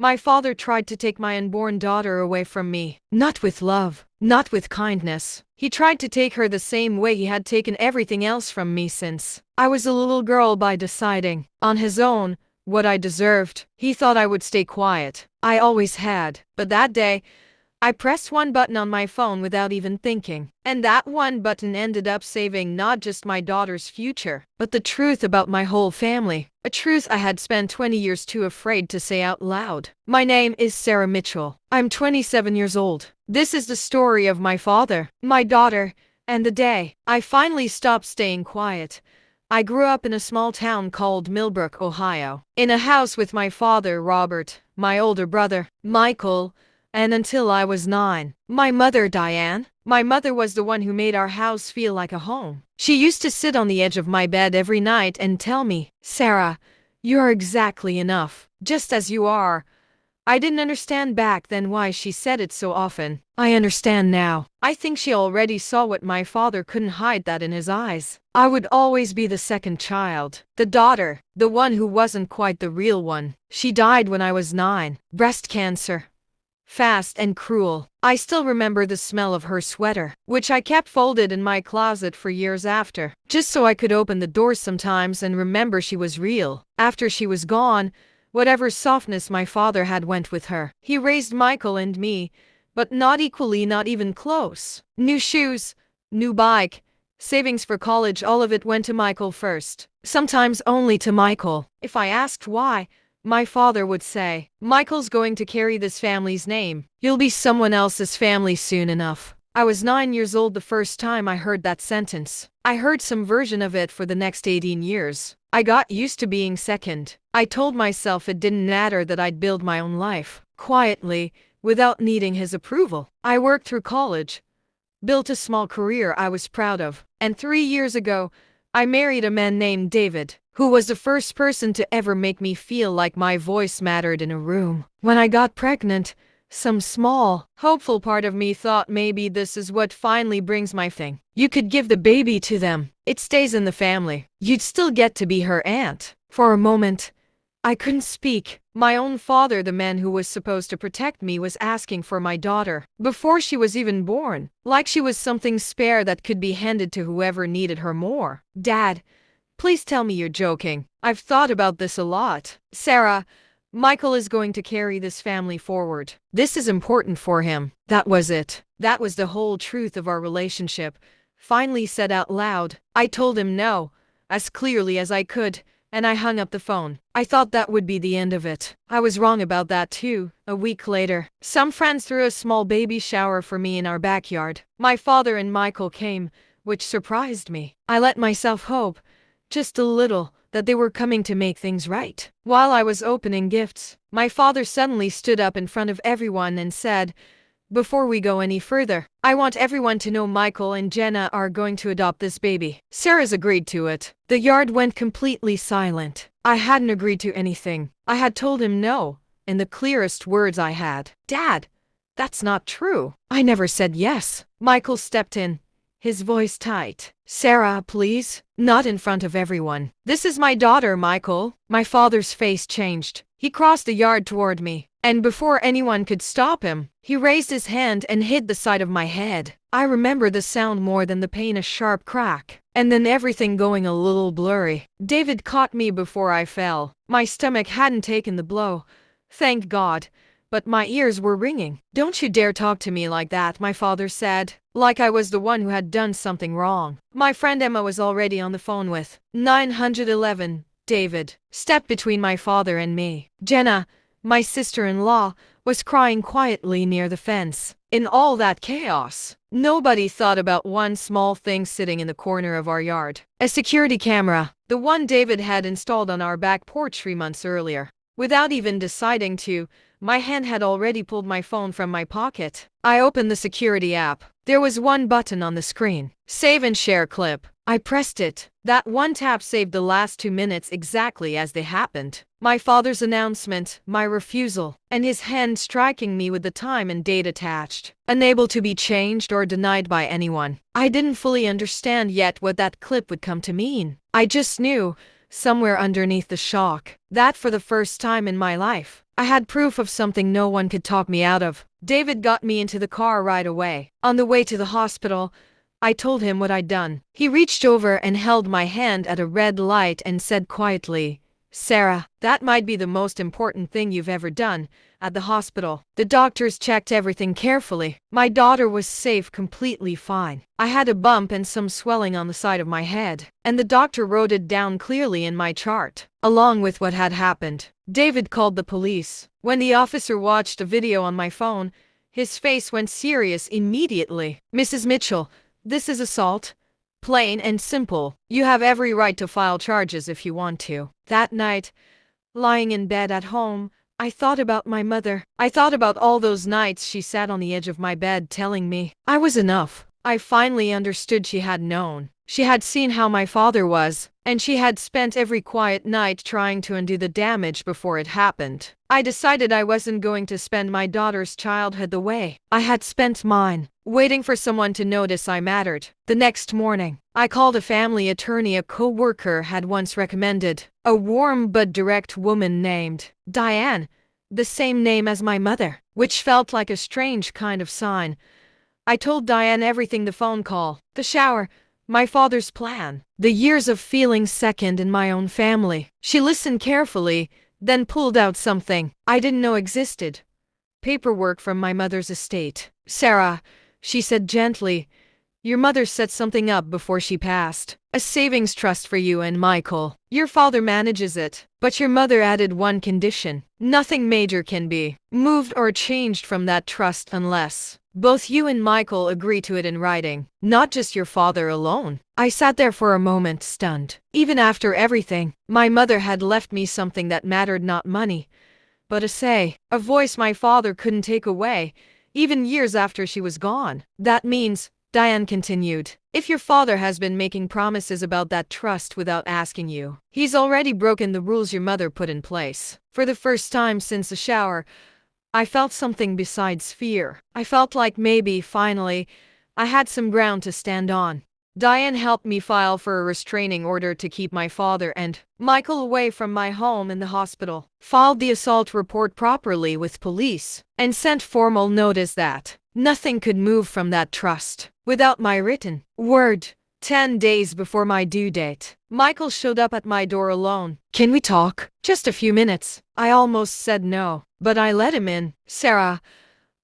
My father tried to take my unborn daughter away from me. Not with love, not with kindness. He tried to take her the same way he had taken everything else from me since I was a little girl by deciding, on his own, what I deserved. He thought I would stay quiet. I always had. But that day, I pressed one button on my phone without even thinking. And that one button ended up saving not just my daughter's future, but the truth about my whole family. A truth I had spent 20 years too afraid to say out loud. My name is Sarah Mitchell. I'm 27 years old. This is the story of my father, my daughter, and the day I finally stopped staying quiet. I grew up in a small town called Millbrook, Ohio, in a house with my father, Robert, my older brother, Michael, and until I was 9, my mother, Diane. My mother was the one who made our house feel like a home. She used to sit on the edge of my bed every night and tell me, "Sarah, you're exactly enough, just as you are." I didn't understand back then why she said it so often. I understand now. I think she already saw what my father couldn't hide, that in his eyes I would always be the second child, the daughter, the one who wasn't quite the real one. She died when I was 9, breast cancer. Fast and cruel. I still remember the smell of her sweater, which I kept folded in my closet for years after, just so I could open the doors sometimes and remember she was real. After she was gone, whatever softness my father had went with her. He raised Michael and me, but not equally, not even close. New shoes, new bike, savings for college, all of it went to Michael first. Sometimes only to Michael. If I asked why, my father would say, "Michael's going to carry this family's name. You'll be someone else's family soon enough." I was 9 years old the first time I heard that sentence. I heard some version of it for the next 18 years. I got used to being second. I told myself it didn't matter, that I'd build my own life, quietly, without needing his approval. I worked through college, built a small career I was proud of, and 3 years ago, I married a man named David, who was the first person to ever make me feel like my voice mattered in a room. When I got pregnant, some small, hopeful part of me thought maybe this is what finally brings my thing. You could give the baby to them. It stays in the family. You'd still get to be her aunt. For a moment, I couldn't speak. My own father, the man who was supposed to protect me, was asking for my daughter before she was even born, like she was something spare that could be handed to whoever needed her more. "Dad, please tell me you're joking. I've thought about this a lot. Sarah, Michael is going to carry this family forward. This is important for him." That was it. That was the whole truth of our relationship, finally said out loud. I told him no, as clearly as I could, and I hung up the phone. I thought that would be the end of it. I was wrong about that too. A week later, some friends threw a small baby shower for me in our backyard. My father and Michael came, which surprised me. I let myself hope, just a little, that they were coming to make things right. While I was opening gifts, my father suddenly stood up in front of everyone and said, "Before we go any further, I want everyone to know Michael and Jenna are going to adopt this baby." Sarah's agreed to it. The yard went completely silent. I hadn't agreed to anything. I had told him no, in the clearest words I had. "Dad, that's not true. I never said yes." Michael stepped in, his voice tight. "Sarah, please, not in front of everyone. This is my daughter, Michael." My father's face changed. He crossed the yard toward me, and before anyone could stop him, he raised his hand and hit the side of my head. I remember the sound more than the pain, a sharp crack, and then everything going a little blurry. David caught me before I fell. My stomach hadn't taken the blow, thank God, but my ears were ringing. "Don't you dare talk to me like that," my father said, like I was the one who had done something wrong. My friend Emma was already on the phone with 911. David stepped between my father and me. Jenna, my sister-in-law, was crying quietly near the fence. In all that chaos, nobody thought about one small thing sitting in the corner of our yard. A security camera, the one David had installed on our back porch 3 months earlier. Without even deciding to, my hand had already pulled my phone from my pocket. I opened the security app. There was one button on the screen. Save and share clip. I pressed it. That one tap saved the last 2 minutes exactly as they happened. My father's announcement, my refusal, and his hand striking me with the time and date attached. Unable to be changed or denied by anyone. I didn't fully understand yet what that clip would come to mean. I just knew, somewhere underneath the shock, that for the first time in my life, I had proof of something no one could talk me out of. David got me into the car right away. On the way to the hospital, I told him what I'd done. He reached over and held my hand at a red light and said quietly, "Sarah, that might be the most important thing you've ever done at the hospital." The doctors checked everything carefully. My daughter was safe, completely fine. I had a bump and some swelling on the side of my head, and the doctor wrote it down clearly in my chart, along with what had happened. David called the police. When the officer watched a video on my phone, his face went serious immediately. "Mrs. Mitchell, this is assault. Plain and simple. You have every right to file charges if you want to." That night, lying in bed at home, I thought about my mother. I thought about all those nights she sat on the edge of my bed telling me I was enough. I finally understood she had known. She had seen how my father was, and she had spent every quiet night trying to undo the damage before it happened. I decided I wasn't going to spend my daughter's childhood the way I had spent mine, waiting for someone to notice I mattered. The next morning, I called a family attorney a co-worker had once recommended, a warm but direct woman named Diane, the same name as my mother, which felt like a strange kind of sign. I told Diane everything: the phone call, the shower, my father's plan, the years of feeling second in my own family. She listened carefully, then pulled out something I didn't know existed. Paperwork from my mother's estate. "Sarah," she said gently, "your mother set something up before she passed. A savings trust for you and Michael. Your father manages it, but your mother added one condition. Nothing major can be moved or changed from that trust unless both you and Michael agree to it in writing, not just your father alone." I sat there for a moment, stunned. Even after everything, my mother had left me something that mattered: not money, but a say, a voice my father couldn't take away, even years after she was gone. "That means," Diane continued, "if your father has been making promises about that trust without asking you, he's already broken the rules your mother put in place." For the first time since the shower, I felt something besides fear. I felt like maybe, finally, I had some ground to stand on. Diane helped me file for a restraining order to keep my father and Michael away from my home and the hospital, filed the assault report properly with police, and sent formal notice that nothing could move from that trust without my written word. 10 days before my due date, Michael showed up at my door alone. "Can we talk? Just a few minutes." I almost said no, but I let him in. "Sarah,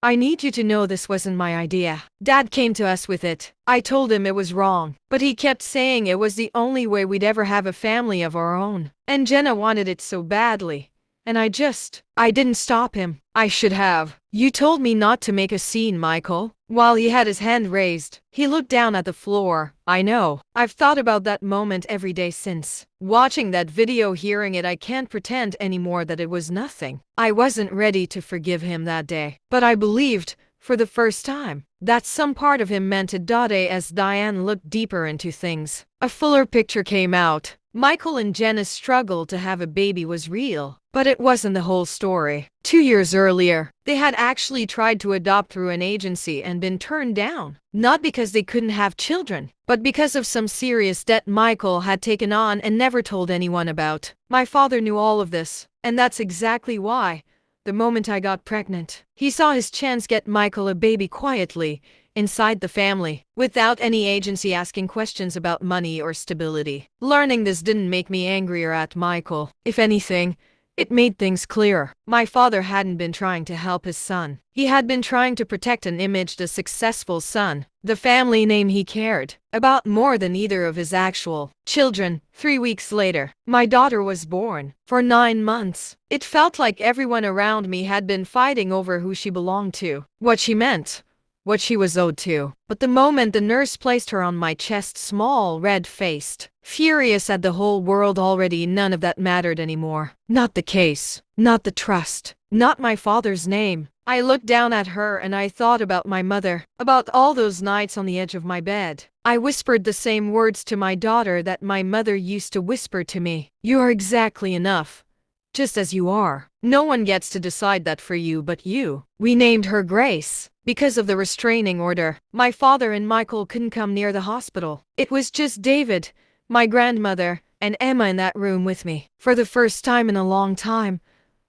I need you to know this wasn't my idea. Dad came to us with it." I told him it was wrong, but he kept saying it was the only way we'd ever have a family of our own. And Jenna wanted it so badly. And I didn't stop him. I should have. "You told me not to make a scene, Michael." While he had his hand raised, he looked down at the floor. "I know. I've thought about that moment every day since. Watching that video, hearing it, I can't pretend anymore that it was nothing." I wasn't ready to forgive him that day, but I believed, for the first time, that some part of him meant it. As Diane looked deeper into things, a fuller picture came out. Michael and Jenna's struggle to have a baby was real, but it wasn't the whole story. 2 years earlier, they had actually tried to adopt through an agency and been turned down, not because they couldn't have children, but because of some serious debt Michael had taken on and never told anyone about. My father knew all of this, and that's exactly why, the moment I got pregnant, he saw his chance get Michael a baby quietly, inside the family, without any agency asking questions about money or stability. Learning this didn't make me angrier at Michael. If anything, it made things clearer. My father hadn't been trying to help his son. He had been trying to protect an image, the successful son, the family name he cared about more than either of his actual children. 3 weeks later, my daughter was born. For 9 months, it felt like everyone around me had been fighting over who she belonged to, what she meant, what she was owed to. But the moment the nurse placed her on my chest, small, red-faced, furious at the whole world already, none of that mattered anymore. Not the case, not the trust, not my father's name. I looked down at her and I thought about my mother, about all those nights on the edge of my bed. I whispered the same words to my daughter that my mother used to whisper to me. "You are exactly enough, just as you are. No one gets to decide that for you but you." We named her Grace. Because of the restraining order, my father and Michael couldn't come near the hospital. It was just David, my grandmother, and Emma in that room with me. For the first time in a long time,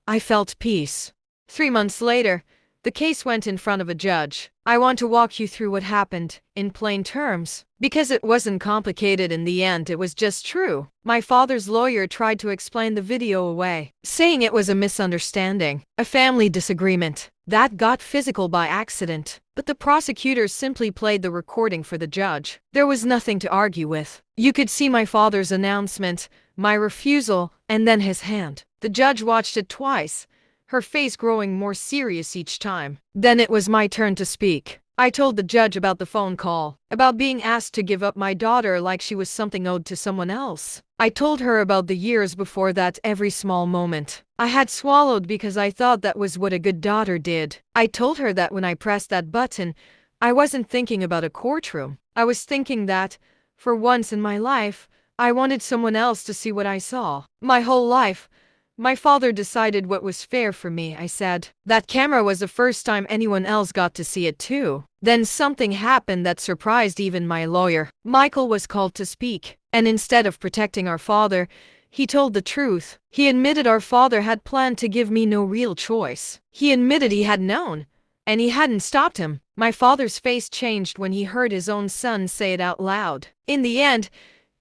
I felt peace. 3 months later, the case went in front of a judge. I want to walk you through what happened, in plain terms, because it wasn't complicated in the end, it was just true. My father's lawyer tried to explain the video away, saying it was a misunderstanding, a family disagreement, that got physical by accident. But the prosecutor simply played the recording for the judge. There was nothing to argue with. You could see my father's announcement, my refusal, and then his hand. The judge watched it twice, her face growing more serious each time. Then it was my turn to speak. I told the judge about the phone call, about being asked to give up my daughter like she was something owed to someone else. I told her about the years before that, every small moment I had swallowed because I thought that was what a good daughter did. I told her that when I pressed that button, I wasn't thinking about a courtroom. I was thinking that, for once in my life, I wanted someone else to see what I saw. My whole life, my father decided what was fair for me, I said. That camera was the first time anyone else got to see it too. Then something happened that surprised even my lawyer. Michael was called to speak, and instead of protecting our father, he told the truth. He admitted our father had planned to give me no real choice. He admitted he had known, and he hadn't stopped him. My father's face changed when he heard his own son say it out loud. In the end,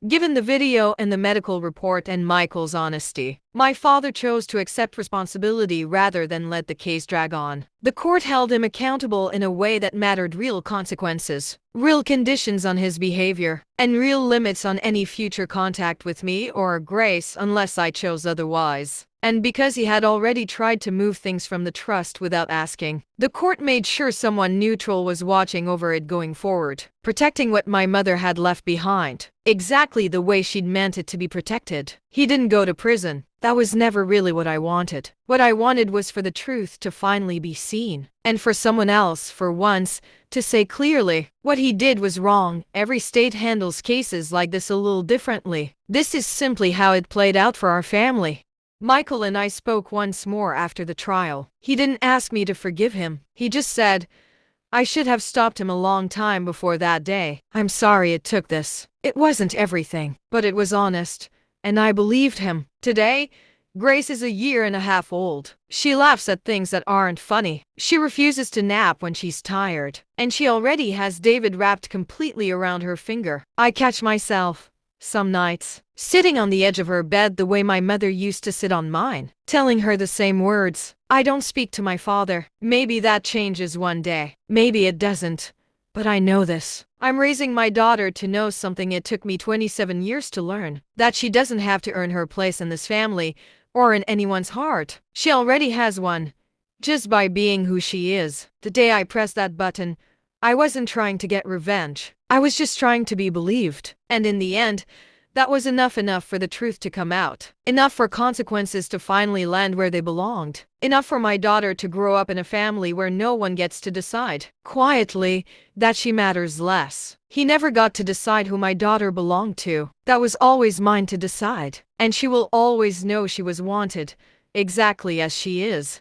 given the video and the medical report and Michael's honesty, my father chose to accept responsibility rather than let the case drag on. The court held him accountable in a way that mattered: real consequences, real conditions on his behavior, and real limits on any future contact with me or Grace unless I chose otherwise. And because he had already tried to move things from the trust without asking, the court made sure someone neutral was watching over it going forward, protecting what my mother had left behind, exactly the way she'd meant it to be protected. He didn't go to prison. That was never really what I wanted. What I wanted was for the truth to finally be seen, and for someone else, for once, to say clearly, what he did was wrong. Every state handles cases like this a little differently. This is simply how it played out for our family. Michael and I spoke once more after the trial. He didn't ask me to forgive him. He just said, I should have stopped him a long time before that day. I'm sorry it took this. It wasn't everything, but it was honest, and I believed him. Today, Grace is 1.5 years old. She laughs at things that aren't funny. She refuses to nap when she's tired, and she already has David wrapped completely around her finger. I catch myself, some nights, sitting on the edge of her bed the way my mother used to sit on mine, telling her the same words. I don't speak to my father. Maybe that changes one day. Maybe it doesn't. But I know this. I'm raising my daughter to know something it took me 27 years to learn. That she doesn't have to earn her place in this family or in anyone's heart. She already has one, just by being who she is. The day I pressed that button, I wasn't trying to get revenge. I was just trying to be believed. And in the end, that was enough for the truth to come out. Enough for consequences to finally land where they belonged. Enough for my daughter to grow up in a family where no one gets to decide, quietly, that she matters less. He never got to decide who my daughter belonged to. That was always mine to decide. And she will always know she was wanted, exactly as she is.